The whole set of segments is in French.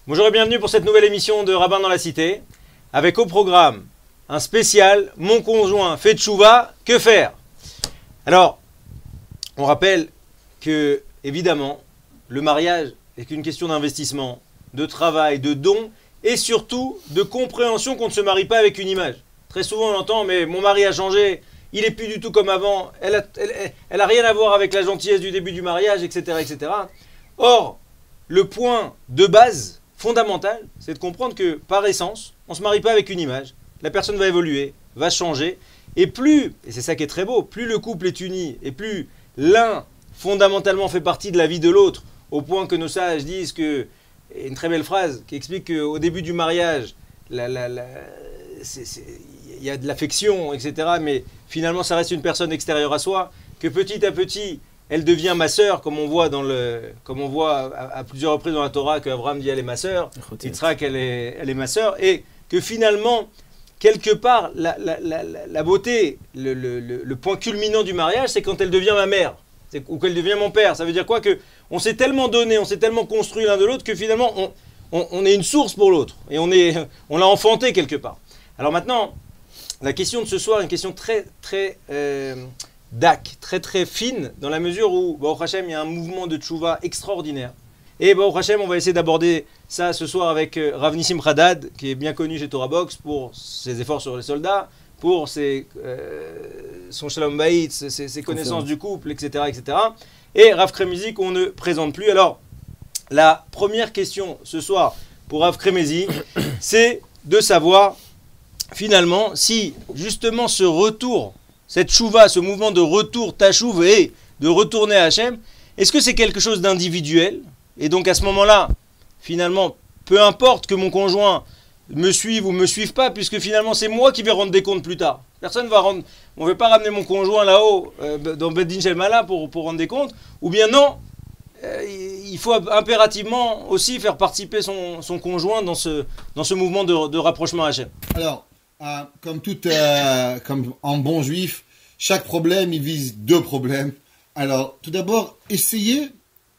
Bonjour et bienvenue pour cette nouvelle émission de Rabbin dans la Cité, avec au programme un spécial « Mon conjoint fait tchouva, que faire ?» Alors, on rappelle que, évidemment, le mariage est qu'une question d'investissement, de travail, de don et surtout de compréhension qu'on ne se marie pas avec une image. Très souvent on entend « mais mon mari a changé, il n'est plus du tout comme avant, elle a rien à voir avec la gentillesse du début du mariage, etc. etc. » Or, le point de base fondamental, c'est de comprendre que par essence, on ne se marie pas avec une image. La personne va évoluer, va changer. Et plus, et c'est ça qui est très beau, plus le couple est uni et plus l'un fondamentalement fait partie de la vie de l'autre, au point que nos sages disent que, et une très belle phrase qui explique qu'au début du mariage, il y a de l'affection, etc. Mais finalement, ça reste une personne extérieure à soi, que petit à petit, elle devient ma sœur, comme on voit à plusieurs reprises dans la Torah qu'Abraham dit elle est ma sœur, Yitzhak elle est ma sœur, et que finalement, quelque part, la beauté, le point culminant du mariage, c'est quand elle devient ma mère, ou qu'elle devient mon père. Ça veut dire quoi? Que on s'est tellement donné, on s'est tellement construit l'un de l'autre que finalement, on est une source pour l'autre, et on l'a enfanté quelque part. Alors maintenant, la question de ce soir est une question très très fine, dans la mesure où, Baruch Hashem, il y a un mouvement de tchouva extraordinaire. Et Baruch Hashem, on va essayer d'aborder ça ce soir avec Rav Nissim Haddad, qui est bien connu chez Torah Box pour ses efforts sur les soldats, pour son Shalom Bayit, ses connaissances du couple, etc., etc. Et Rav Kremezi, qu'on ne présente plus. Alors, la première question ce soir pour Rav Kremezi, c'est de savoir, finalement, si justement ce retour, cette chouva, ce mouvement de retour tachouv et de retourner à Hachem, est-ce que c'est quelque chose d'individuel? Et donc à ce moment-là, finalement, peu importe que mon conjoint me suive ou me suive pas, puisque finalement c'est moi qui vais rendre des comptes plus tard. Personne va rendre, on ne va pas ramener mon conjoint là-haut dans Beddin Shel Mala pour rendre des comptes, ou bien non, il faut impérativement aussi faire participer son conjoint dans ce mouvement de rapprochement à Hachem. Alors, comme en bon juif, chaque problème, il vise deux problèmes. Alors, tout d'abord, essayer,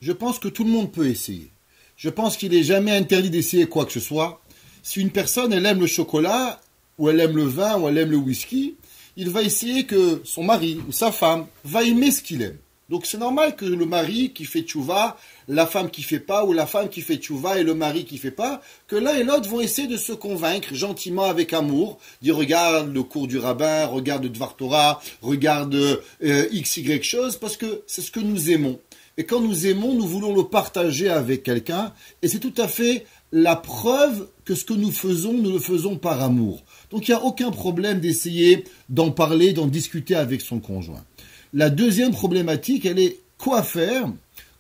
je pense que tout le monde peut essayer. Je pense qu'il n'est jamais interdit d'essayer quoi que ce soit. Si une personne, elle aime le chocolat, ou elle aime le vin, ou elle aime le whisky, il va essayer que son mari ou sa femme va aimer ce qu'il aime. Donc c'est normal que le mari qui fait tchouva, la femme qui fait pas, ou la femme qui fait tchouva et le mari qui fait pas, que l'un et l'autre vont essayer de se convaincre gentiment avec amour, dire regarde le cours du rabbin, regarde le Dvar Torah, regarde x, y chose, parce que c'est ce que nous aimons. Et quand nous aimons, nous voulons le partager avec quelqu'un, et c'est tout à fait la preuve que ce que nous le faisons par amour. Donc il n'y a aucun problème d'essayer d'en parler, d'en discuter avec son conjoint. La deuxième problématique, elle est quoi faire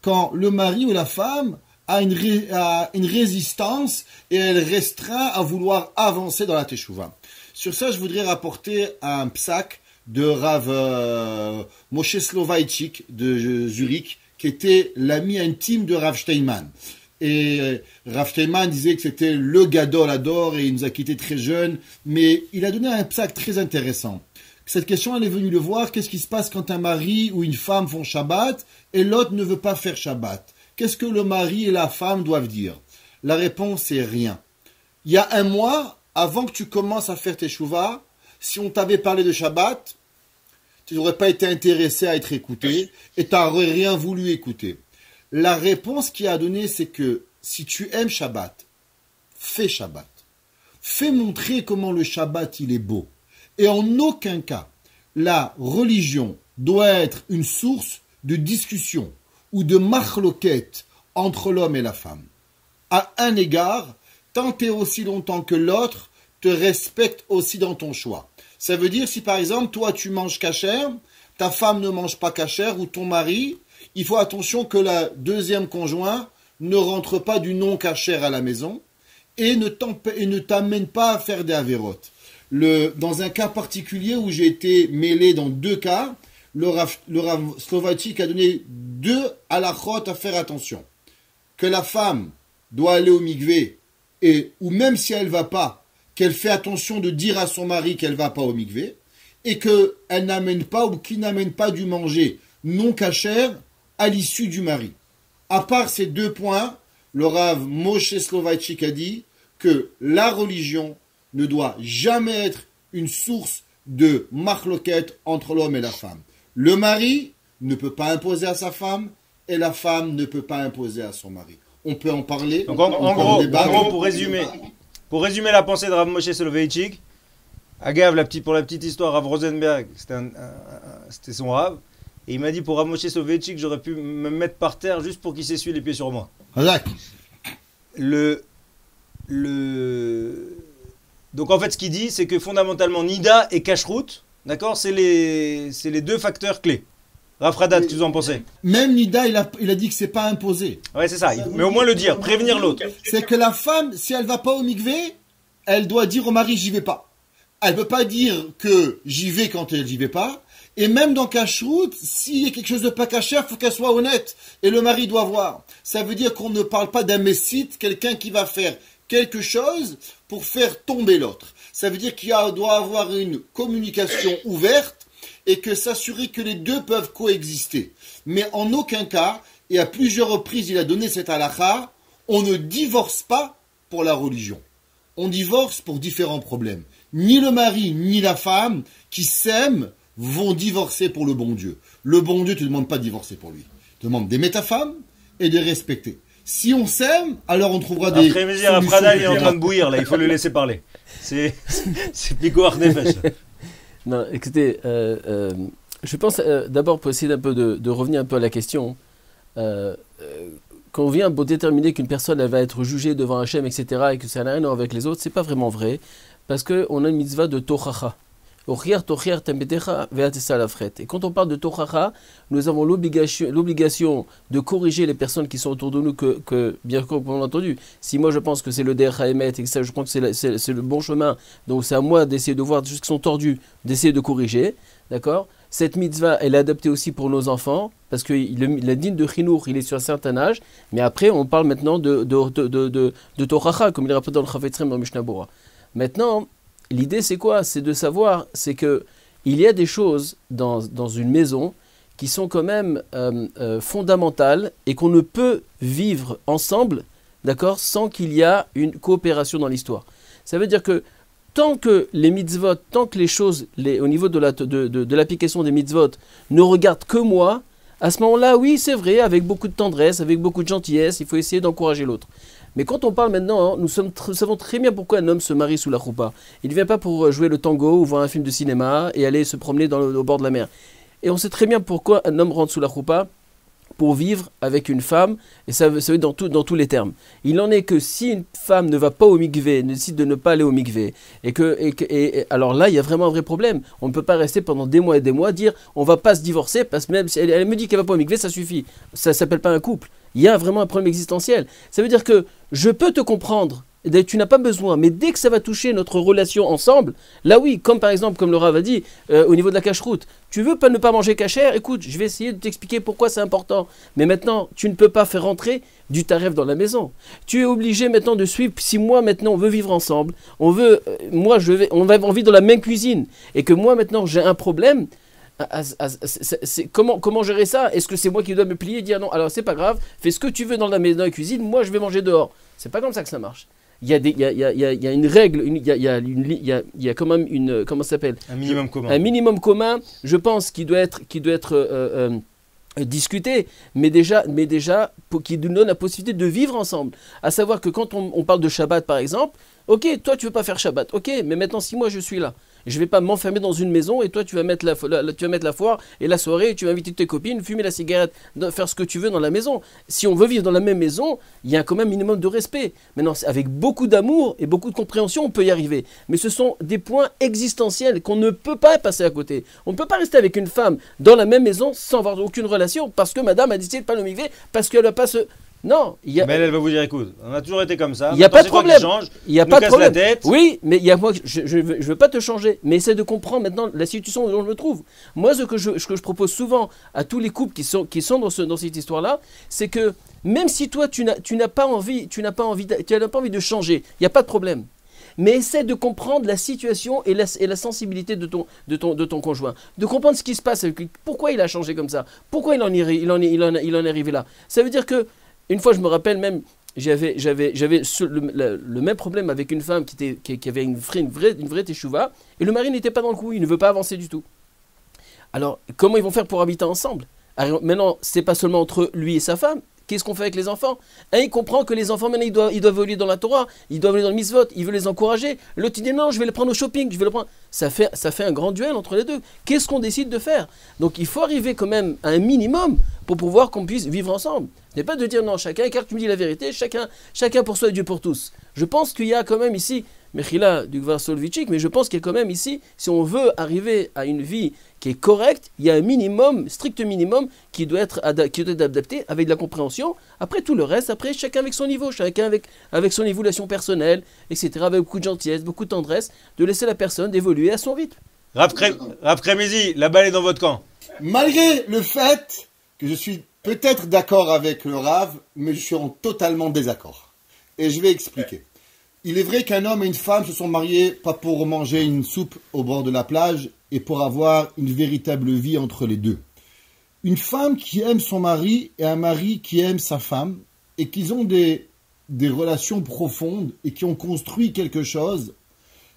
quand le mari ou la femme a une résistance et elle restreint à vouloir avancer dans la teshuva. Sur ça, je voudrais rapporter un psak de Rav Moshe Soloveitchik de Zurich, qui était l'ami intime de Rav Steinman. Et Rav Steinman disait que c'était le gadol ador et il nous a quittés très jeunes, mais il a donné un psak très intéressant. Cette question, elle est venue le voir. Qu'est-ce qui se passe quand un mari ou une femme font Shabbat et l'autre ne veut pas faire Shabbat? Qu'est-ce que le mari et la femme doivent dire? La réponse est rien. Il y a un mois, avant que tu commences à faire tes chouvas, si on t'avait parlé de Shabbat, tu n'aurais pas été intéressé à être écouté et tu n'aurais rien voulu écouter. La réponse qu'il a donnée, c'est que si tu aimes Shabbat, fais Shabbat. Fais montrer comment le Shabbat, il est beau. Et en aucun cas, la religion doit être une source de discussion ou de machloket entre l'homme et la femme. À un égard, tant et aussi longtemps que l'autre te respecte aussi dans ton choix. Ça veut dire si par exemple, toi tu manges kasher, ta femme ne mange pas kasher ou ton mari, il faut attention que la deuxième conjoint ne rentre pas du non kasher à la maison et ne t'amène pas à faire des avérotes. Dans un cas particulier où j'ai été mêlé dans deux cas, le Rav Soloveitchik a donné deux halachot à faire attention. Que la femme doit aller au mikvé, ou même si elle ne va pas, qu'elle fait attention de dire à son mari qu'elle ne va pas au mikvé, et qu'elle n'amène pas ou qu'il n'amène pas du manger non kasher à l'issue du mari. À part ces deux points, le Rav Moshe Soloveitchik a dit que la religion ne doit jamais être une source de machloket entre l'homme et la femme. Le mari ne peut pas imposer à sa femme et la femme ne peut pas imposer à son mari. On peut en parler. Donc en gros, pour résumer la pensée de Rav Moshe Soloveitchik, Agav, pour la petite histoire, Rav Rosenberg, c'était son Rav, et il m'a dit pour Rav Moshe Soloveitchik, j'aurais pu me mettre par terre juste pour qu'il s'essuie les pieds sur moi. Donc en fait, ce qu'il dit, c'est que fondamentalement, Nida et Kashrut, d'accord, c'est les deux facteurs clés. Rav Haddad, qu'est-ce que vous en pensez? Même Nida, il a dit que c'est pas imposé. Ouais, c'est ça. Mais au moins le dire, prévenir l'autre. C'est que la femme, si elle va pas au mikvé, elle doit dire au mari, j'y vais pas. Elle peut pas dire que j'y vais quand elle n'y va pas. Et même dans Kashrut, s'il y a quelque chose de pas caché, il faut qu'elle soit honnête. Et le mari doit voir. Ça veut dire qu'on ne parle pas d'un messite, quelqu'un qui va faire quelque chose pour faire tomber l'autre. Ça veut dire qu'il doit avoir une communication ouverte et que s'assurer que les deux peuvent coexister. Mais en aucun cas, et à plusieurs reprises il a donné cette halakha, on ne divorce pas pour la religion. On divorce pour différents problèmes. Ni le mari, ni la femme qui s'aiment vont divorcer pour le bon Dieu. Le bon Dieu ne te demande pas de divorcer pour lui. Il te demande d'aimer ta femme et de respecter. Si on s'aime, alors on trouvera des solutions. Après, il est en train de bouillir, là, il faut le laisser parler. C'est Pico Arnefesh. Non, écoutez, je pense d'abord pour essayer d'un peu de revenir un peu à la question, quand on vient pour déterminer qu'une personne elle va être jugée devant Hachem, etc., et que ça n'a rien à voir avec les autres, c'est pas vraiment vrai, parce qu'on a une mitzvah de tochacha. Et quand on parle de tochacha, nous avons l'obligation de corriger les personnes qui sont autour de nous, que bien entendu, si moi je pense que c'est le Der Haemet et que ça, je pense que c'est le bon chemin, donc c'est à moi d'essayer de voir des choses qui sont tordues, d'essayer de corriger, d'accord? Cette mitzvah, elle est adaptée aussi pour nos enfants, parce que la dîne de Chinour, il est sur un certain âge, mais après on parle maintenant de tochacha, comme il est rappelé dans le Chavetzrem dans Mishnah Bora. Maintenant, l'idée c'est quoi? C'est de savoir, c'est que il y a des choses dans une maison qui sont quand même fondamentales et qu'on ne peut vivre ensemble, d'accord, sans qu'il y a une coopération dans l'histoire. Ça veut dire que tant que les mitzvot, tant que les choses, au niveau de l'application des mitzvot, ne regardent que moi, à ce moment-là, oui, c'est vrai, avec beaucoup de tendresse, avec beaucoup de gentillesse, il faut essayer d'encourager l'autre. Mais quand on parle maintenant, nous savons très bien pourquoi un homme se marie sous la choupa. Il ne vient pas pour jouer le tango ou voir un film de cinéma et aller se promener au bord de la mer. Et on sait très bien pourquoi un homme rentre sous la choupa, pour vivre avec une femme, et ça veut dire dans tous les termes. Il n'en est que si une femme ne va pas au mikvé, décide de ne pas aller au mikvé, et alors là, il y a vraiment un vrai problème. On ne peut pas rester pendant des mois et des mois, dire on ne va pas se divorcer, parce que même si elle me dit qu'elle ne va pas au mikvé, ça suffit. Ça ne s'appelle pas un couple. Il y a vraiment un problème existentiel. Ça veut dire que je peux te comprendre, tu n'as pas besoin, mais dès que ça va toucher notre relation ensemble, là oui, comme par exemple, comme le Rav a dit, au niveau de la cache-route, tu veux ne pas manger cachère, écoute, je vais essayer de t'expliquer pourquoi c'est important. Mais maintenant, tu ne peux pas faire rentrer du taref dans la maison. Tu es obligé maintenant de suivre, si moi maintenant on veut vivre ensemble, on vit dans la même cuisine, et que moi maintenant j'ai un problème, comment gérer ça? Est-ce que c'est moi qui dois me plier et dire non, alors c'est pas grave, fais ce que tu veux dans la cuisine, moi je vais manger dehors. C'est pas comme ça que ça marche. Il y a une règle, il y a quand même une, comment ça s'appelle? Un minimum commun. Un minimum commun, je pense, qui doit être discuté, mais déjà qui nous donne la possibilité de vivre ensemble. À savoir que quand on parle de Shabbat par exemple, ok, toi tu veux pas faire Shabbat, ok, mais maintenant si moi je suis là, je ne vais pas m'enfermer dans une maison et toi tu vas mettre la foire et la soirée, et tu vas inviter tes copines, fumer la cigarette, faire ce que tu veux dans la maison. Si on veut vivre dans la même maison, il y a quand même un minimum de respect. Maintenant, avec beaucoup d'amour et beaucoup de compréhension, on peut y arriver. Mais ce sont des points existentiels qu'on ne peut pas passer à côté. On ne peut pas rester avec une femme dans la même maison sans avoir aucune relation parce que madame a décidé de ne pas le migrer, parce qu'elle n'a pas ce... Non, mais elle va vous dire, écoute, on a toujours été comme ça. Il n'y a pas de problème. Il n'y a pas de problème. La tête. Oui, mais je veux pas te changer. Mais essaie de comprendre maintenant la situation où je me trouve. Moi, ce que je propose souvent à tous les couples qui sont dans cette histoire-là, c'est que même si toi tu n'as pas envie de changer, il n'y a pas de problème. Mais essaie de comprendre la situation et la sensibilité de ton conjoint. De comprendre ce qui se passe avec lui. Pourquoi il a changé comme ça? Pourquoi il en est arrivé là? Ça veut dire que une fois, je me rappelle même, le même problème avec une femme qui avait fait une vraie teshuva, et le mari n'était pas dans le coup, il ne veut pas avancer du tout. Alors, comment ils vont faire pour habiter ensemble? Alors, maintenant, c'est pas seulement entre lui et sa femme. Qu'est-ce qu'on fait avec les enfants? Un, il comprend que les enfants, maintenant, ils doivent évoluer dans la Torah, ils doivent aller dans le mitzvot, il veut les encourager. L'autre, il dit non, je vais les prendre au shopping, je vais le prendre. Ça fait un grand duel entre les deux. Qu'est-ce qu'on décide de faire? Donc, il faut arriver quand même à un minimum pour pouvoir qu'on puisse vivre ensemble. Ce n'est pas de dire non, chacun, car tu me dis la vérité, chacun pour soi et Dieu pour tous. Je pense qu'il y a quand même ici, Mechila du Gvar Soloveitchik, mais je pense qu'il y a quand même ici, si on veut arriver à une vie qui est correcte, il y a un minimum, strict minimum, qui doit être adapté avec de la compréhension. Après tout le reste, après chacun avec son niveau, chacun avec son évolution personnelle, etc., avec beaucoup de gentillesse, beaucoup de tendresse, de laisser la personne évoluer à son rythme. Rav Kremezi, la balle est dans votre camp. Malgré le fait que je suis peut-être d'accord avec le Rav, mais je suis en totalement désaccord. Et je vais expliquer. Il est vrai qu'un homme et une femme se sont mariés pas pour manger une soupe au bord de la plage et pour avoir une véritable vie entre les deux. Une femme qui aime son mari et un mari qui aime sa femme et qu'ils ont des relations profondes et qui ont construit quelque chose,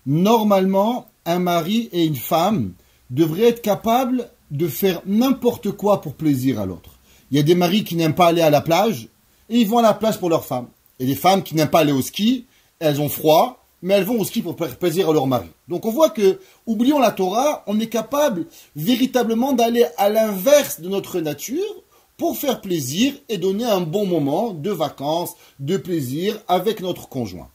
normalement, un mari et une femme devraient être capables de faire n'importe quoi pour plaisir à l'autre. Il y a des maris qui n'aiment pas aller à la plage et ils vont à la plage pour leur femme. Et des femmes qui n'aiment pas aller au ski, elles ont froid, mais elles vont au ski pour faire plaisir à leur mari. Donc on voit que, oublions la Torah, on est capable véritablement d'aller à l'inverse de notre nature pour faire plaisir et donner un bon moment de vacances, de plaisir avec notre conjoint.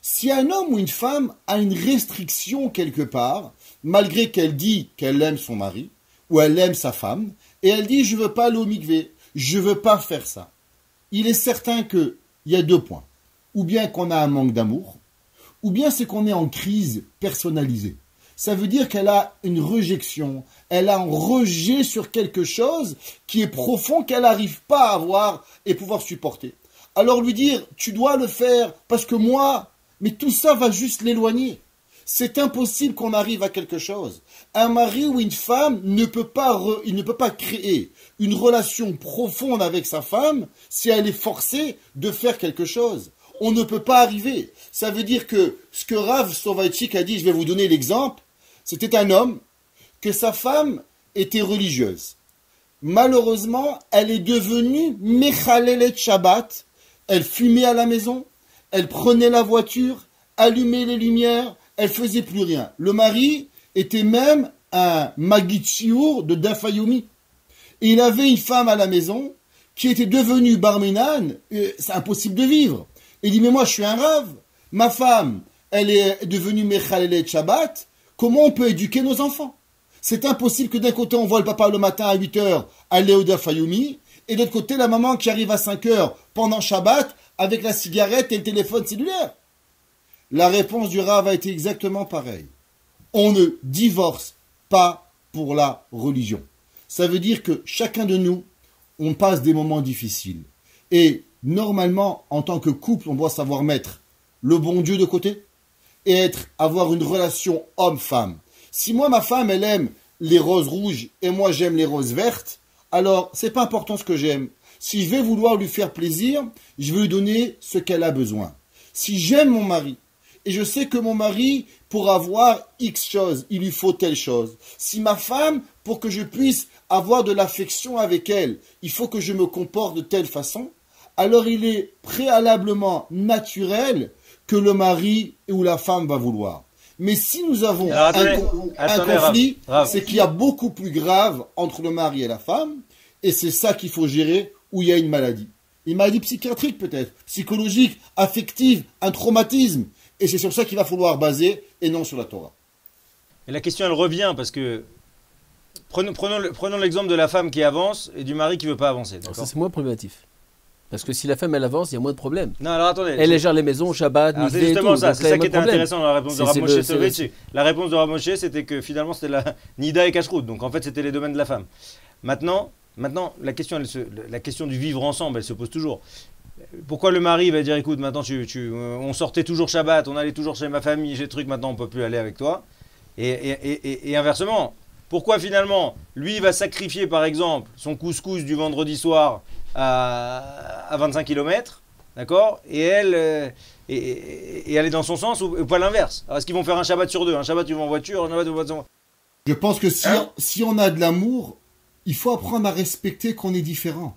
Si un homme ou une femme a une restriction quelque part, malgré qu'elle dit qu'elle aime son mari, ou elle aime sa femme, et elle dit « je ne veux pas aller au mikvé, je ne veux pas faire ça », il est certain qu'il y a deux points. Ou bien qu'on a un manque d'amour, ou bien c'est qu'on est en crise personnalisée. Ça veut dire qu'elle a une rejection, elle a un rejet sur quelque chose qui est profond, qu'elle n'arrive pas à avoir et pouvoir supporter. Alors lui dire, tu dois le faire parce que moi, mais tout ça va juste l'éloigner. C'est impossible qu'on arrive à quelque chose. Un mari ou une femme ne peut pas créer une relation profonde avec sa femme si elle est forcée de faire quelque chose. On ne peut pas arriver. Ça veut dire que ce que Rav Soloveitchik a dit, je vais vous donner l'exemple, c'était un homme que sa femme était religieuse. Malheureusement, elle est devenue Mechalelet Shabbat. Elle fumait à la maison, elle prenait la voiture, allumait les lumières, elle faisait plus rien. Le mari était même un Magid Shiur de Dafayomi. Et il avait une femme à la maison qui était devenue Barminan, c'est impossible de vivre. Il dit, mais moi je suis un rave, ma femme, elle est devenue Mechalelet Shabbat, comment on peut éduquer nos enfants? C'est impossible que d'un côté on voit le papa le matin à 8h aller au Dafayomi, et de l'autre côté la maman qui arrive à 5h pendant Shabbat avec la cigarette et le téléphone cellulaire. La réponse du Rav a été exactement pareille. On ne divorce pas pour la religion. Ça veut dire que chacun de nous, on passe des moments difficiles. Et normalement, en tant que couple, on doit savoir mettre le bon Dieu de côté et avoir une relation homme-femme. Si moi, ma femme, elle aime les roses rouges et moi, j'aime les roses vertes, alors, c'est pas important ce que j'aime. Si je vais vouloir lui faire plaisir, je vais lui donner ce qu'elle a besoin. Si j'aime mon mari, et je sais que mon mari, pour avoir X chose, il lui faut telle chose. Si ma femme, pour que je puisse avoir de l'affection avec elle, il faut que je me comporte de telle façon, alors il est préalablement naturel que le mari ou la femme va vouloir. Mais si nous avons un conflit, c'est qu'il y a beaucoup plus grave entre le mari et la femme, et c'est ça qu'il faut gérer, où il y a une maladie. Une maladie psychiatrique peut-être, psychologique, affective, un traumatisme. Et c'est sur ça qu'il va falloir baser, et non sur la Torah. Et la question, elle revient, parce que prenons l'exemple de la femme qui avance et du mari qui ne veut pas avancer. Ça, c'est moins problématif. Parce que si la femme, elle avance, il y a moins de problèmes. Non, alors attendez. Elle gère les maisons, Shabbat, c'est justement ça, c'est ça qui était intéressant dans la réponse de Rav Moshe Soloveitchik. La réponse de Rav Moshe, c'était que finalement, c'était la Nida et Kashrut. Donc en fait, c'était les domaines de la femme. Maintenant la question du vivre ensemble, elle se pose toujours. Pourquoi le mari va dire, écoute, maintenant, on sortait toujours Shabbat, on allait toujours chez ma famille, j'ai truc, maintenant, on ne peut plus aller avec toi. Et inversement, pourquoi finalement, lui va sacrifier, par exemple, son couscous du vendredi soir à 25 km, d'accord, et et elle est dans son sens ou pas l'inverse. Alors est-ce qu'ils vont faire un Shabbat sur deux? Un Shabbat ils vont en voiture, un Shabbat ils vont en voiture. Je pense que si on a de l'amour, il faut apprendre à respecter qu'on est différent.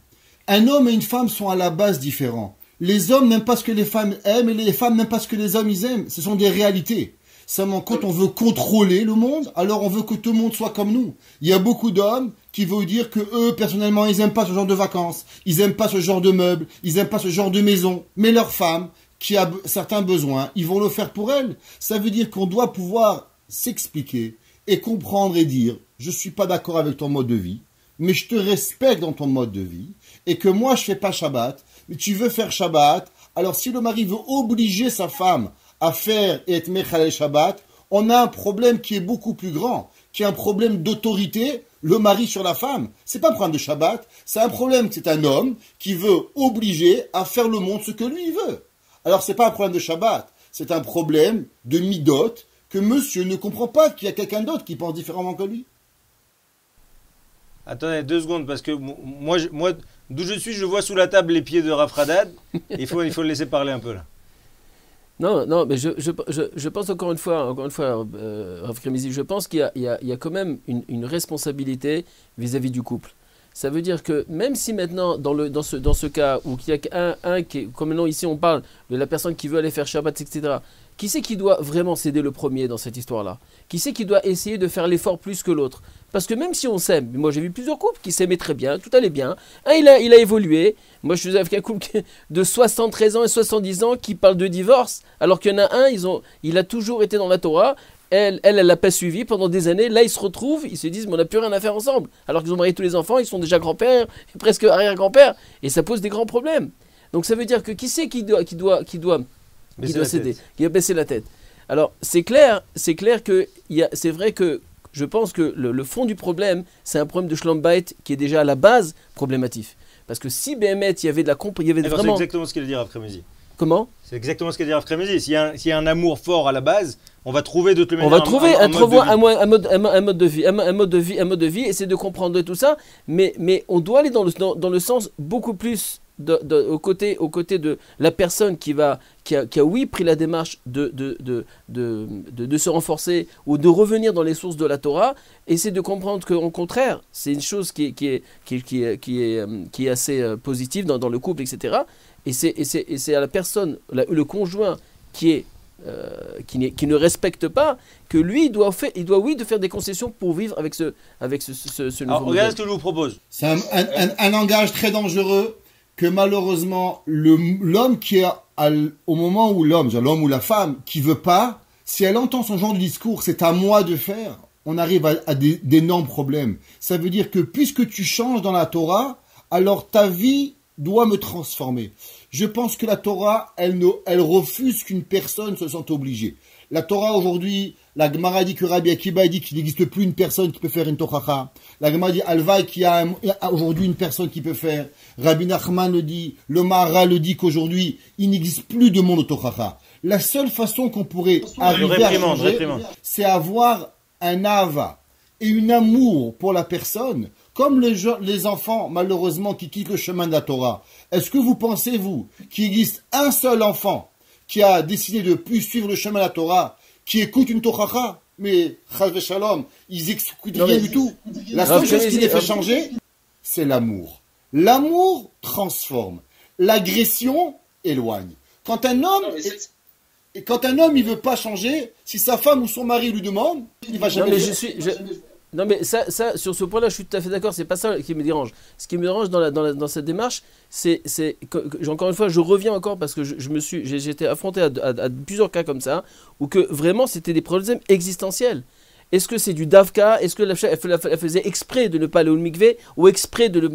Un homme et une femme sont à la base différents. Les hommes n'aiment pas ce que les femmes aiment et les femmes n'aiment pas ce que les hommes ils aiment. Ce sont des réalités. Seulement, quand on veut contrôler le monde, alors on veut que tout le monde soit comme nous. Il y a beaucoup d'hommes qui veulent dire que eux, personnellement, ils n'aiment pas ce genre de vacances, ils n'aiment pas ce genre de meubles, ils n'aiment pas ce genre de maison. Mais leur femme, qui a certains besoins, ils vont le faire pour elle. Ça veut dire qu'on doit pouvoir s'expliquer et comprendre et dire, je suis pas d'accord avec ton mode de vie, mais je te respecte dans ton mode de vie, et que moi je fais pas Shabbat, mais tu veux faire Shabbat, alors si le mari veut obliger sa femme à faire et être Mechalel Shabbat, on a un problème qui est beaucoup plus grand, qui est un problème d'autorité, le mari sur la femme. C'est pas un problème de Shabbat, c'est un problème que c'est un homme qui veut obliger à faire le monde ce que lui veut. Alors c'est pas un problème de Shabbat, c'est un problème de midot que monsieur ne comprend pas qu'il y a quelqu'un d'autre qui pense différemment que lui. Attendez 2 secondes, parce que moi d'où je suis, je vois sous la table les pieds de Rav Hadad. Il faut le laisser parler un peu là. Non, mais je pense encore une fois, Rav Kremizi, je pense qu'il y a quand même une responsabilité vis-à-vis du couple. Ça veut dire que même si maintenant, dans ce cas où il y a qu'un qui est, comme maintenant ici on parle de la personne qui veut aller faire Shabbat, etc., qui c'est qui doit vraiment céder le premier dans cette histoire-là? Qui c'est qui doit essayer de faire l'effort plus que l'autre? Parce que même si on s'aime, moi j'ai vu plusieurs couples qui s'aimaient très bien, tout allait bien, un il a évolué, moi je suis avec un couple de 73 ans et 70 ans qui parle de divorce, alors qu'il y en a un, il a toujours été dans la Torah, elle l'a pas suivi pendant des années, là ils se retrouvent, ils se disent mais on n'a plus rien à faire ensemble, alors qu'ils ont marié tous les enfants, ils sont déjà grands-pères, presque arrière-grands-pères, et ça pose des grands problèmes. Donc ça veut dire que qui c'est qui doit céder, qui va baisser la tête. Alors c'est clair que c'est vrai que je pense que le fond du problème, c'est un problème de Shlom Bayit qui est déjà à la base problématique. Parce que si BMet, il y avait de la il y avait vraiment... C'est exactement ce qu'il a dit Rav Kremizi. Comment? C'est exactement ce qu'a dit Rav Kremizi. S'il y a un amour fort à la base, on va trouver de toute manière on va trouver un mode de vie, essayer de comprendre tout ça, mais on doit aller dans le sens beaucoup plus au côté de la personne qui a oui pris la démarche de se renforcer ou de revenir dans les sources de la Torah, essayer de comprendre qu'au contraire c'est une chose qui est assez positive dans le couple, etc. Et c'est à la personne, le conjoint qui ne respecte pas, que lui il doit de faire des concessions pour vivre avec ce nouveau Alors, regardez ce que je vous propose. C'est un langage très dangereux que malheureusement l'homme qui est au moment où l'homme ou la femme qui veut pas, si elle entend son genre de discours, c'est à moi de faire, on arrive à d'énormes problèmes. Ça veut dire que puisque tu changes dans la Torah, alors ta vie doit me transformer. Je pense que la Torah, elle refuse qu'une personne se sente obligée. La Torah aujourd'hui, la Gemara dit que Rabbi Akiba dit qu'il n'existe plus une personne qui peut faire une tochacha. La Gemara dit Alvaï qu'il y a aujourd'hui une personne qui peut faire. Rabbi Nachman le dit, le Mahara le dit qu'aujourd'hui il n'existe plus de monde au tochacha. La seule façon qu'on pourrait arriver à changer, c'est avoir un ava et un amour pour la personne. Comme les enfants, malheureusement, qui quittent le chemin de la Torah. Est-ce que vous pensez, vous, qu'il existe un seul enfant qui a décidé de plus suivre le chemin de la Torah, qui écoute une tochacha? Mais, chas shalom, ils n'écoutent rien du tout. La seule chose qui les fait changer, c'est l'amour. L'amour transforme. L'agression éloigne. Quand un homme il veut pas changer, si sa femme ou son mari lui demande, il va jamais faire. Non mais ça, sur ce point-là, je suis tout à fait d'accord, c'est pas ça qui me dérange. Ce qui me dérange dans cette démarche, c'est encore une fois, je reviens encore parce que j'ai été affronté à plusieurs cas comme ça, où que vraiment c'était des problèmes existentiels. Est-ce que c'est du davka? Est-ce que elle faisait exprès de ne pas aller au mikvé ou exprès de ne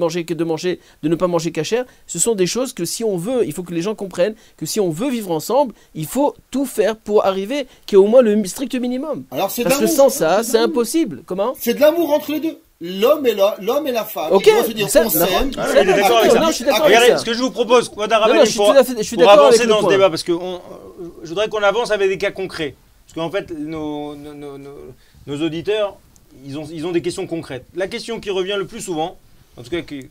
pas manger kasher? Ce sont des choses que si on veut, il faut que les gens comprennent que si on veut vivre ensemble, il faut tout faire pour arriver qu'il y ait au moins le strict minimum. Alors c'est parce que sans ça, c'est impossible. Comment? C'est de l'amour entre les deux. L'homme et la femme. Ok. Ils doivent se dire on s'aime. Je suis d'accord avec ça. Non, je suis d'accord Regardez, avec ça. ce que je vous propose, pour avancer dans ce débat, parce que je voudrais qu'on avance avec des cas concrets. Parce qu'en fait, nos auditeurs, ils ont des questions concrètes. La question qui revient le plus souvent, en tout cas qui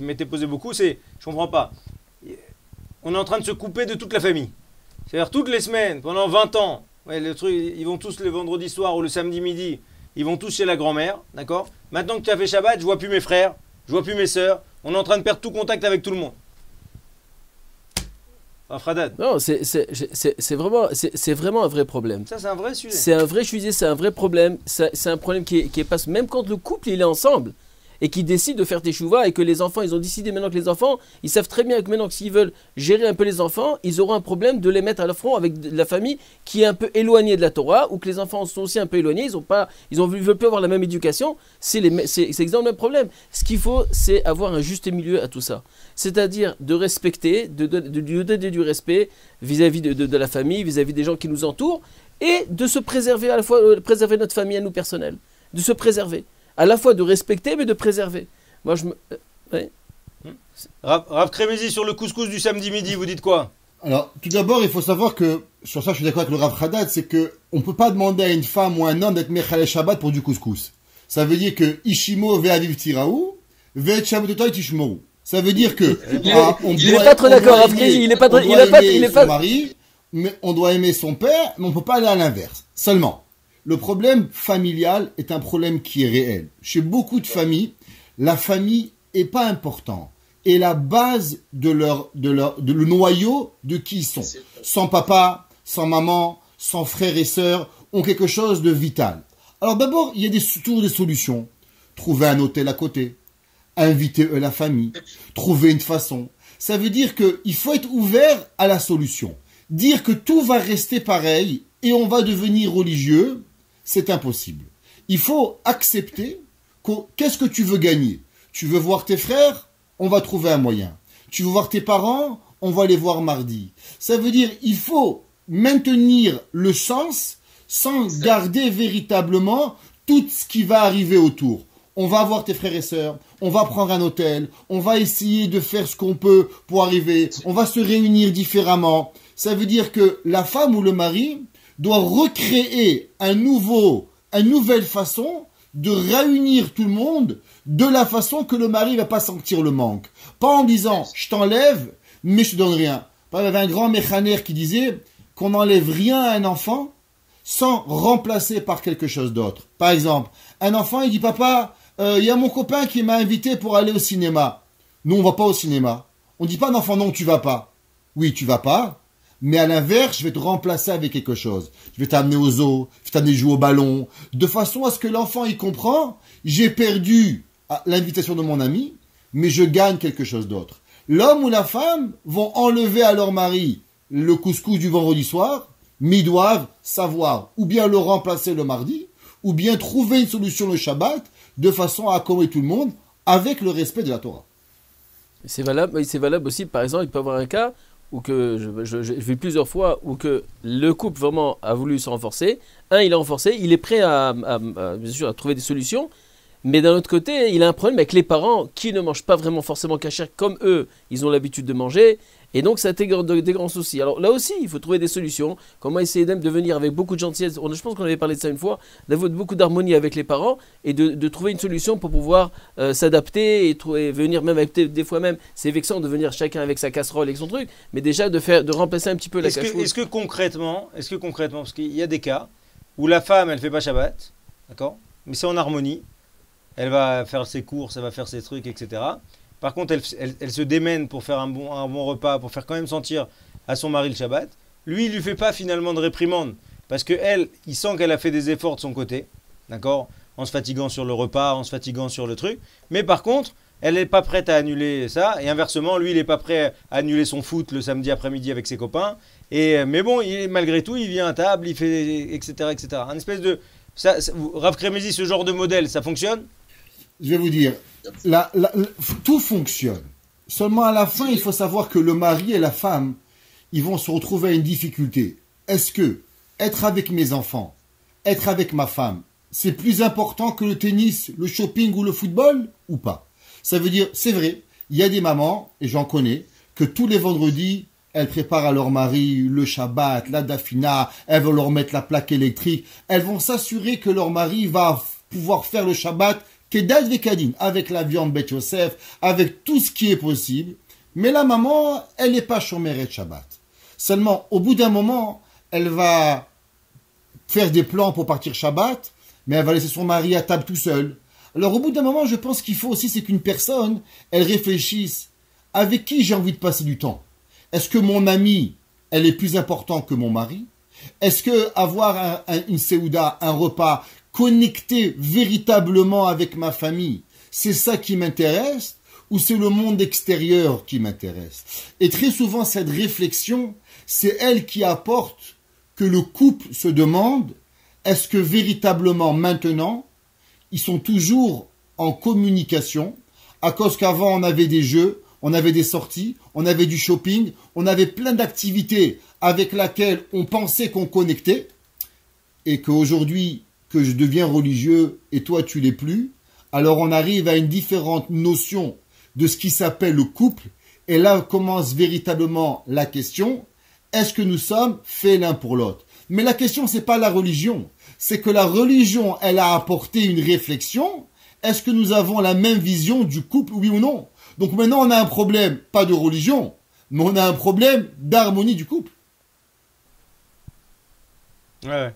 m'était posée beaucoup, c'est, je comprends pas. on est en train de se couper de toute la famille. C'est-à-dire toutes les semaines, pendant 20 ans, ouais, le truc, ils vont tous le vendredi soir ou le samedi midi, ils vont tous chez la grand-mère, d'accord? Maintenant que tu as fait Shabbat, je vois plus mes frères, je vois plus mes sœurs, on est en train de perdre tout contact avec tout le monde. Fradad. Non, c'est vraiment un vrai problème. Ça, c'est un vrai sujet. C'est un vrai, je disais, c'est un vrai problème. C'est un problème qui est pas, même quand le couple il est ensemble et qui décide de faire teshuva et que les enfants, ils ont décidé maintenant que les enfants, ils savent très bien que maintenant que s'ils veulent gérer un peu les enfants, ils auront un problème de les mettre à la front avec la famille qui est un peu éloignée de la Torah ou que les enfants sont aussi un peu éloignés, ils veulent plus avoir la même éducation. C'est exactement le même problème. Ce qu'il faut, c'est avoir un juste milieu à tout ça. C'est-à-dire de respecter, de donner du respect vis-à-vis de la famille, vis-à-vis des gens qui nous entourent, et de se préserver à la fois, préserver notre famille à nous personnels, de se préserver, à la fois de respecter mais de préserver. Moi je me... ouais. Rav Kremezi sur le couscous du samedi midi, vous dites quoi? Alors, tout d'abord, il faut savoir que, sur ça je suis d'accord avec le Rav Haddad, c'est que on peut pas demander à une femme ou à un homme d'être Mechalel Shabbat pour du couscous. Ça veut dire que Ishimo ve'aviv tiraou, ve'et Shabbatotay tishmorou. Ça veut dire que il n'est pas trop d'accord, Rav Kremezi, il n'est pas mari, mais on doit aimer son père, mais on peut pas aller à l'inverse. Seulement, le problème familial est un problème qui est réel. Chez beaucoup de familles, la famille est pas important. Et la base de le noyau de qui ils sont. Sans papa, sans maman, sans frères et sœurs, ont quelque chose de vital. Alors d'abord, il y a toujours des solutions. Trouver un hôtel à côté. Inviter la famille. Trouver une façon. Ça veut dire qu'il faut être ouvert à la solution. Dire que tout va rester pareil et on va devenir religieux, c'est impossible. Il faut accepter qu'est-ce que tu veux gagner. Tu veux voir tes frères? On va trouver un moyen. Tu veux voir tes parents? On va les voir mardi. Ça veut dire il faut maintenir le sens sans garder véritablement tout ce qui va arriver autour. On va voir tes frères et sœurs, on va prendre un hôtel, on va essayer de faire ce qu'on peut pour arriver, on va se réunir différemment. Ça veut dire que la femme ou le mari doit recréer une nouvelle façon de réunir tout le monde de la façon que le mari ne va pas sentir le manque. Pas en disant « je t'enlève, mais je te donne rien ». Il y avait un grand mécanaire qui disait qu'on n'enlève rien à un enfant sans remplacer par quelque chose d'autre. Par exemple, un enfant il dit « Papa, il y a mon copain qui m'a invité pour aller au cinéma ». Nous on va pas au cinéma. On dit pas à un enfant « non, tu vas pas ». Oui, tu vas pas. Mais à l'inverse, je vais te remplacer avec quelque chose. Je vais t'amener au zoo, je vais t'amener jouer au ballon, de façon à ce que l'enfant il comprend, j'ai perdu l'invitation de mon ami, mais je gagne quelque chose d'autre. L'homme ou la femme vont enlever à leur mari le couscous du vendredi soir, mais ils doivent savoir ou bien le remplacer le mardi, ou bien trouver une solution le Shabbat, de façon à accommoder tout le monde avec le respect de la Torah. C'est valable aussi, par exemple, il peut y avoir un cas ou que j'ai vu plusieurs fois où que le couple vraiment a voulu se renforcer. Il a renforcé, il est prêt bien sûr, à trouver des solutions, mais d'un autre côté, il a un problème avec les parents qui ne mangent pas vraiment forcément kasher comme eux, ils ont l'habitude de manger, et donc ça a des grands soucis. Alors là aussi, il faut trouver des solutions, comment essayer de venir avec beaucoup de gentillesse, je pense qu'on avait parlé de ça une fois, d'avoir beaucoup d'harmonie avec les parents, et de trouver une solution pour pouvoir s'adapter, et venir même avec, des fois même, c'est vexant de venir chacun avec sa casserole et son truc, mais déjà de remplacer un petit peu la cache-route. Est-ce que concrètement, parce qu'il y a des cas où la femme, elle fait pas Shabbat, d'accord, mais c'est en harmonie, elle va faire ses courses, elle va faire ses trucs, etc. Par contre, elle se démène pour faire un bon repas, pour faire quand même sentir à son mari le Shabbat. Lui, il lui fait pas finalement de réprimande, parce que elle, il sent qu'elle a fait des efforts de son côté, d'accord, en se fatiguant sur le repas, en se fatiguant sur le truc. Mais par contre, elle n'est pas prête à annuler ça, et inversement, lui, il n'est pas prêt à annuler son foot le samedi après-midi avec ses copains. Mais bon, malgré tout, il vient à table, il fait, etc., etc. Un espèce de... Rav Kremezi, ce genre de modèle, ça fonctionne? Je vais vous dire, tout fonctionne. Seulement à la fin, il faut savoir que le mari et la femme, ils vont se retrouver à une difficulté. Est-ce que être avec mes enfants, être avec ma femme, c'est plus important que le tennis, le shopping ou le football ou pas? Ça veut dire, c'est vrai, il y a des mamans, et j'en connais, que tous les vendredis, elles préparent à leur mari le Shabbat, la dafina, elles vont leur mettre la plaque électrique, elles vont s'assurer que leur mari va pouvoir faire le Shabbat Kedad Vekadin, avec la viande Bet Yosef, avec tout ce qui est possible. Mais la maman, elle n'est pas chomeret Shabbat. Seulement, au bout d'un moment, elle va faire des plans pour partir Shabbat, mais elle va laisser son mari à table tout seul. Alors au bout d'un moment, je pense qu'il faut aussi, c'est qu'une personne, elle réfléchisse avec qui j'ai envie de passer du temps. Est-ce que mon ami, elle est plus important que mon mari? Est-ce que avoir une séouda, un repas connecté véritablement avec ma famille, c'est ça qui m'intéresse ou c'est le monde extérieur qui m'intéresse? Et très souvent, cette réflexion, c'est elle qui apporte que le couple se demande, est-ce que véritablement maintenant, ils sont toujours en communication, à cause qu'avant on avait des jeux, on avait des sorties, on avait du shopping, on avait plein d'activités avec lesquelles on pensait qu'on connectait, et qu'aujourd'hui, que je deviens religieux et toi tu l'es plus, alors on arrive à une différente notion de ce qui s'appelle le couple, et là commence véritablement la question, est-ce que nous sommes faits l'un pour l'autre? Mais la question, c'est pas la religion, c'est que la religion, elle a apporté une réflexion, est-ce que nous avons la même vision du couple, oui ou non? Donc maintenant, on a un problème, pas de religion, mais on a un problème d'harmonie du couple. Ouais.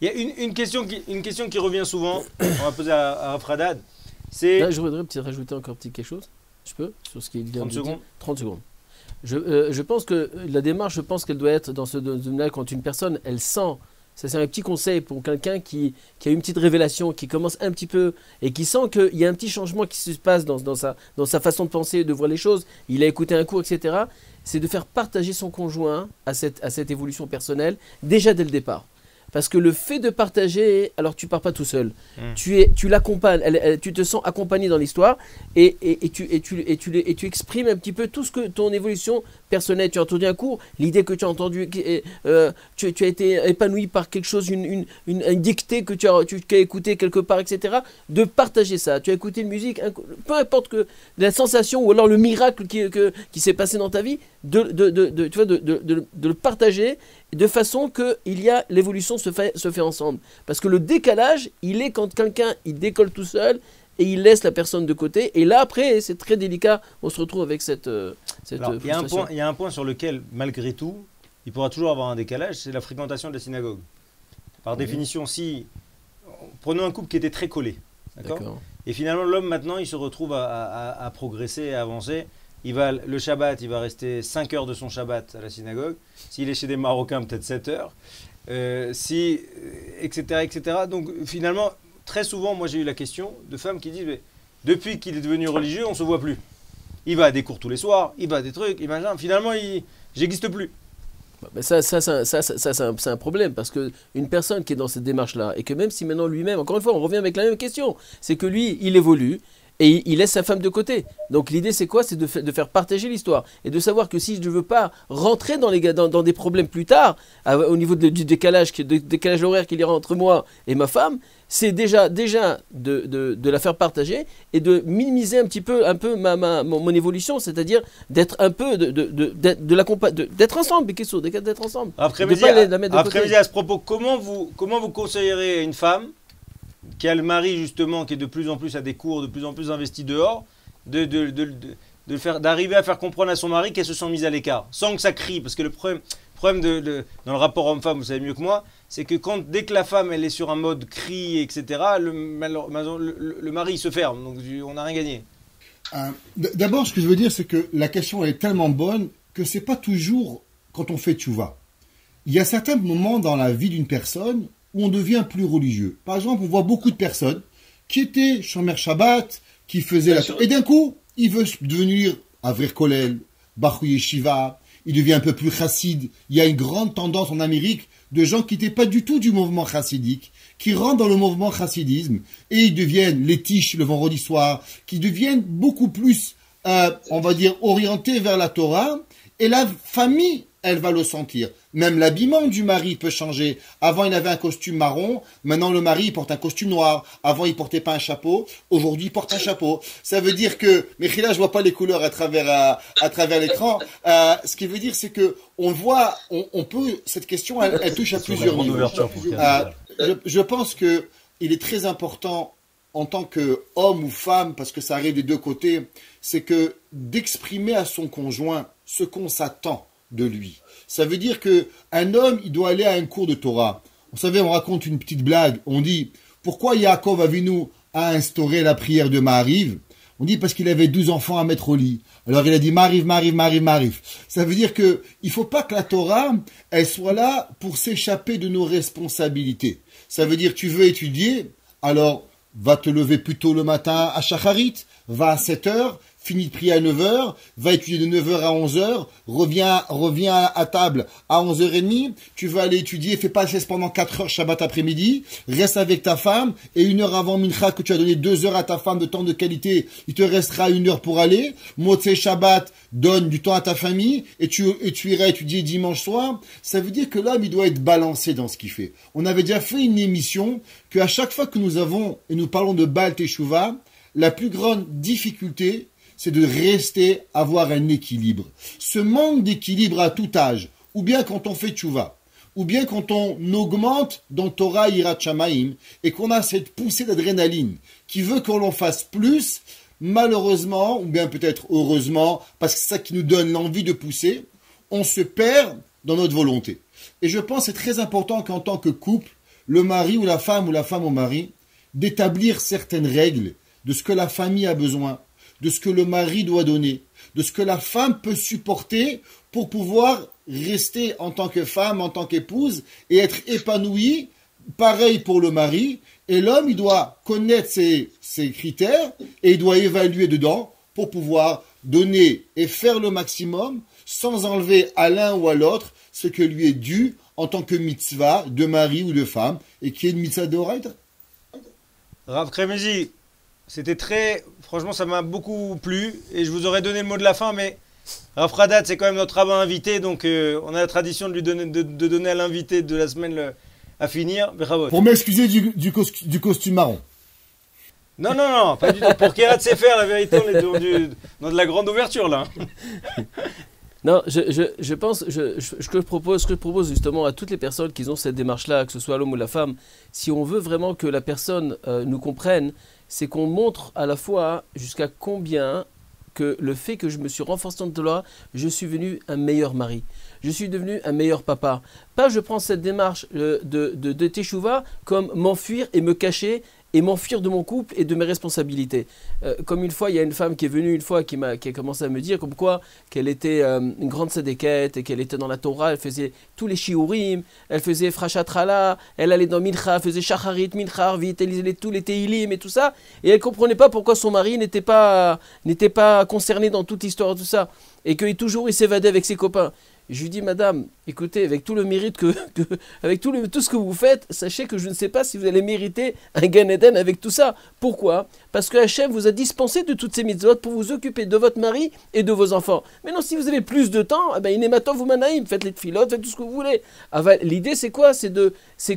Il y a une question qui revient souvent, on va poser à Rav Hadad, c'est... Là, je voudrais peut-être rajouter encore quelque chose, je peux, sur ce qu'il vient 30 de dire. secondes. 30 secondes. Je pense que la démarche, je pense qu'elle doit être dans ce domaine-là, quand une personne, elle sent, ça c'est un petit conseil pour quelqu'un qui a une petite révélation, qui commence un petit peu, et qui sent qu'il y a un petit changement qui se passe dans sa façon de penser, de voir les choses, il a écouté un cours, etc., c'est de faire partager son conjoint à cette évolution personnelle, déjà dès le départ. Parce que le fait de partager, alors tu pars pas tout seul, tu l'accompagnes, tu te sens accompagné dans l'histoire et tu exprimes un petit peu tout ce que ton évolution personnelle. Tu as entendu un cours, l'idée que tu as entendue, tu as été épanoui par quelque chose, une dictée que tu as écouté quelque part, etc. De partager ça. Tu as écouté une musique, peu importe que la sensation ou alors le miracle qui s'est passé dans ta vie, de le partager de façon que l'évolution se fait ensemble. Parce que le décalage, il est quand quelqu'un il décolle tout seul et il laisse la personne de côté. Et là, après, c'est très délicat. On se retrouve avec cette Alors, il y a un point sur lequel, malgré tout, il pourra toujours avoir un décalage, c'est la fréquentation de la synagogue. Par définition, si... Prenons un couple qui était très collé. D'accord. Et finalement, l'homme, maintenant, il se retrouve à progresser, à avancer. Le Shabbat, il va rester 5 heures de son Shabbat à la synagogue. S'il est chez des Marocains, peut-être 7 heures. Etc., etc. Donc finalement, très souvent, moi j'ai eu la question de femmes qui disent, mais, depuis qu'il est devenu religieux, on ne se voit plus. Il va à des cours tous les soirs, il va à des trucs, finalement, j'existe plus. Mais ça c'est un problème, parce qu'une personne qui est dans cette démarche-là, et que même si maintenant lui-même, encore une fois, on revient avec la même question, c'est que lui, il évolue, et il laisse sa femme de côté. Donc l'idée c'est quoi? C'est de faire partager l'histoire. Et de savoir que si je ne veux pas rentrer dans des problèmes plus tard, au niveau du décalage horaire qu'il y aura entre moi et ma femme, c'est déjà de la faire partager et de minimiser un peu mon évolution, c'est-à-dire d'être un peu, d'être ensemble, d'être ensemble. Après-midi, à ce propos, comment vous conseillerez à une femme qui a le mari justement qui est de plus en plus à des cours, de plus en plus investi dehors, d'arriver à faire comprendre à son mari qu'elle se sent mise à l'écart, sans que ça crie, parce que le problème dans le rapport homme-femme, vous savez mieux que moi, c'est que dès que la femme elle est sur un mode cri, etc., le mari se ferme, donc on n'a rien gagné. D'abord, ce que je veux dire, c'est que la question est tellement bonne que c'est pas toujours quand on fait tchouva. Il y a certains moments dans la vie d'une personne où on devient plus religieux. Par exemple, on voit beaucoup de personnes qui étaient Shomer Shabbat, qui faisaient et d'un coup, il veut devenir Avrir Kolel, Bachou Yeshiva, il devient un peu plus chassid. Il y a une grande tendance en Amérique de gens qui n'étaient pas du tout du mouvement chassidique, qui rentrent dans le mouvement chassidisme, et ils deviennent les tiches le vendredi soir, qui deviennent beaucoup plus, on va dire, orientés vers la Torah, et la famille, elle va le sentir. Même l'habillement du mari peut changer. Avant, il avait un costume marron. Maintenant, le mari, il porte un costume noir. Avant, il portait pas un chapeau. Aujourd'hui, il porte un chapeau. Ça veut dire que, mais là, je vois pas les couleurs à travers l'écran. Ce qui veut dire, c'est que on voit, on peut, cette question, elle touche à plusieurs niveaux. Je pense que il est très important en tant qu'homme ou femme, parce que ça arrive des deux côtés, c'est que d'exprimer à son conjoint ce qu'on s'attend de lui. Ça veut dire qu'un homme, il doit aller à un cours de Torah. Vous savez, on raconte une petite blague. On dit, pourquoi Yaakov Avinu a instauré la prière de Ma'ariv? On dit parce qu'il avait 12 enfants à mettre au lit. Alors il a dit Ma'ariv, Ma'ariv, Ma'ariv, Ma'ariv. Ça veut dire que il faut pas que la Torah, elle soit là pour s'échapper de nos responsabilités. Ça veut dire tu veux étudier, alors va te lever plus tôt le matin à Shacharit, va à 7 heures, finis de prier à 9 heures, va étudier de 9 heures à 11 heures, reviens à table à 11h30, tu vas aller étudier, fais pas la sieste pendant 4 heures Shabbat après-midi, reste avec ta femme, et 1 heure avant Mincha que tu as donné 2 heures à ta femme de temps de qualité, il te restera 1 heure pour aller, Motzei Shabbat, donne du temps à ta famille, et tu iras étudier dimanche soir. Ça veut dire que l'homme, il doit être balancé dans ce qu'il fait. On avait déjà fait une émission qu'à chaque fois que nous parlons de Baal Teshuvah, la plus grande difficulté, c'est de rester, avoir un équilibre. Ce manque d'équilibre à tout âge, ou bien quand on fait tchouva, ou bien quand on augmente dans Torah Yirat Shamayim, et qu'on a cette poussée d'adrénaline qui veut qu'on l'en fasse plus, malheureusement, ou bien peut-être heureusement, parce que c'est ça qui nous donne l'envie de pousser, on se perd dans notre volonté. Et je pense que c'est très important qu'en tant que couple, le mari ou la femme au mari, d'établir certaines règles de ce que la famille a besoin, de ce que le mari doit donner, de ce que la femme peut supporter pour pouvoir rester en tant que femme, en tant qu'épouse et être épanouie. Pareil pour le mari. Et l'homme, il doit connaître ses critères et il doit évaluer dedans pour pouvoir donner et faire le maximum sans enlever à l'un ou à l'autre ce que lui est dû en tant que mitzvah de mari ou de femme et qui est une mitzvah d'oraita. Rav Kremezi, c'était franchement, ça m'a beaucoup plu et je vous aurais donné le mot de la fin, mais Rav Haddad, c'est quand même notre rabbin invité, donc on a la tradition de lui donner, de donner à l'invité de la semaine à finir. Pour m'excuser du costume marron. Non, pas du tout. Pour Kérat Sefer, la vérité, on est dans de la grande ouverture là. Non, je pense, ce que je propose justement à toutes les personnes qui ont cette démarche-là, que ce soit l'homme ou la femme, si on veut vraiment que la personne nous comprenne, c'est qu'on montre à la fois jusqu'à combien que le fait que je me suis renforcé dans le Torah, je suis devenu un meilleur mari. Je suis devenu un meilleur papa. Pas je prends cette démarche de Teshuvah comme m'enfuir et me cacher et m'enfuir de mon couple et de mes responsabilités. Comme une fois, il y a une femme qui est venue une fois qui a commencé à me dire comme quoi qu'elle était une grande sédéquette et qu'elle était dans la Torah, elle faisait tous les shiurim, elle faisait Frashatrala, elle allait dans Mincha, elle faisait Shacharit, Mincha, elle lisait tous les Teilim et tout ça, et elle ne comprenait pas pourquoi son mari n'était pas concerné dans toute l'histoire de tout ça, et que toujours il s'évadait avec ses copains. Je lui dis, madame, écoutez, avec tout le mérite avec tout ce que vous faites, sachez que je ne sais pas si vous allez mériter un Gan Eden avec tout ça. Pourquoi? Parce que Hachem vous a dispensé de toutes ces mitzvot pour vous occuper de votre mari et de vos enfants. Maintenant, si vous avez plus de temps, inématov ou manaïm, faites les tfilotes, faites tout ce que vous voulez. L'idée, c'est quoi? C'est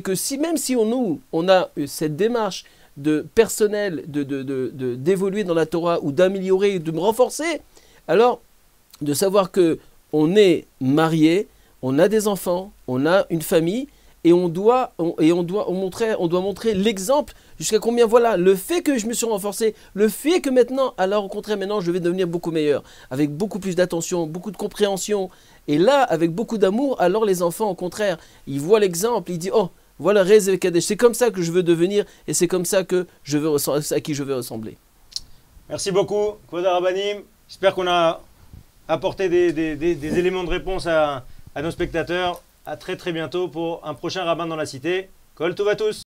que même si on a cette démarche de personnel, d'évoluer dans la Torah ou d'améliorer, de me renforcer, alors de savoir que on est marié, on a des enfants, on a une famille et on doit montrer l'exemple jusqu'à combien voilà le fait que je me suis renforcé, le fait que maintenant, alors au contraire maintenant je vais devenir beaucoup meilleur, avec beaucoup plus d'attention, beaucoup de compréhension et là avec beaucoup d'amour, alors les enfants au contraire, ils voient l'exemple, ils disent oh voilà Rez et Kadesh, c'est comme ça que je veux devenir et c'est comme ça que à qui je veux ressembler. Merci beaucoup, Kvoda Rabbanim. J'espère qu'on a apporter des éléments de réponse à nos spectateurs. À très bientôt pour un prochain rabbin dans la cité. Kol Tov à tous.